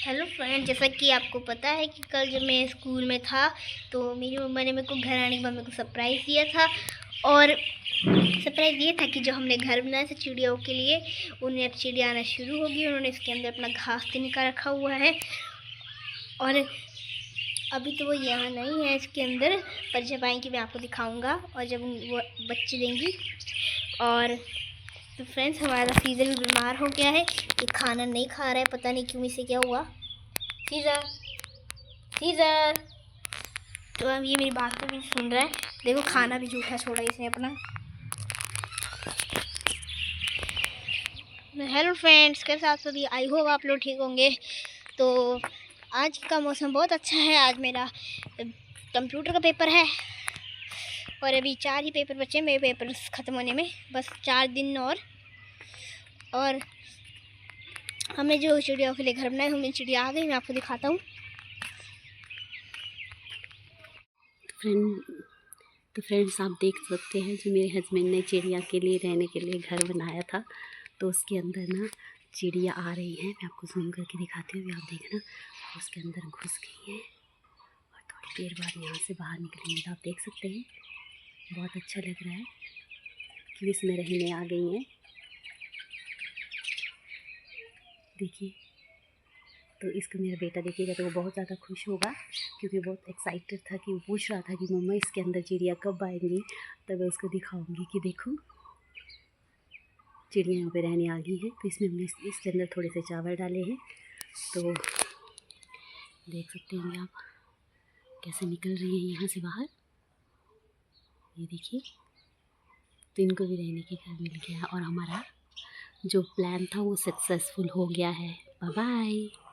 Hello friend, जैसा कि आपको पता है कि कल जब मैं स्कूल में था तो मेरी मम्मा ने मेरे को घर आने के बाद मेरे को सरप्राइज़ दिया था। और सरप्राइज़ ये था कि जो हमने घर बनाया था चिड़ियाओं के लिए, उन्हें अब चिड़िया आना शुरू होगी। उन्होंने इसके अंदर अपना घास तिनका रखा हुआ है और अभी तो वो यहाँ नहीं है इसके अंदर, पर जब आएंगी मैं आपको दिखाऊंगा और जब वो बच्चे देंगी। और तो फ्रेंड्स, हमारा सीज़र बीमार हो गया है, ये खाना नहीं खा रहा है, पता नहीं क्यों, इसे क्या हुआ। Caesar, Caesar. तो अब ये मेरी बात भी सुन रहा है। देखो, खाना भी जूठा छोड़ा इसने अपना। हेलो फ्रेंड्स, कैसे आप सभी? आई होप आप लोग ठीक होंगे। तो आज का मौसम बहुत अच्छा है। आज मेरा कंप्यूटर का पेपर है और अभी 4 ही पेपर बचे मेरे पेपर ख़त्म होने में, बस 4 दिन और हमने जो चिड़ियाओं के लिए घर बनाए, हमें चिड़िया आ गई, मैं आपको दिखाता हूँ। तो फ्रेंड्स, आप देख सकते हैं जो मेरे हस्बैंड ने चिड़िया के लिए रहने के लिए घर बनाया था, तो उसके अंदर ना चिड़िया आ रही हैं। मैं आपको जूम करके दिखाती हूँ, आप देखना। उसके अंदर घुस गई हैं और थोड़ी देर बाद यहाँ से बाहर निकलेंगे। तो आप देख सकते हैं, बहुत अच्छा लग रहा है कि इसमें रहने आ गई हैं। देखिए, तो इसको मेरा बेटा देखिएगा तो वो बहुत ज़्यादा खुश होगा, क्योंकि बहुत एक्साइटेड था कि वो पूछ रहा था कि मम्मा इसके अंदर चिड़िया कब आएंगी। तब मैं उसको दिखाऊंगी कि देखो चिड़िया यहाँ पे रहने आ गई है। तो इसमें हमने इसके अंदर थोड़े से चावल डाले हैं, तो देख सकते हैं आप कैसे निकल रही हैं यहाँ से बाहर। ये देखिए, तो इनको भी रहने के घर मिल गया और हमारा जो प्लान था वो सक्सेसफुल हो गया है। Bye bye.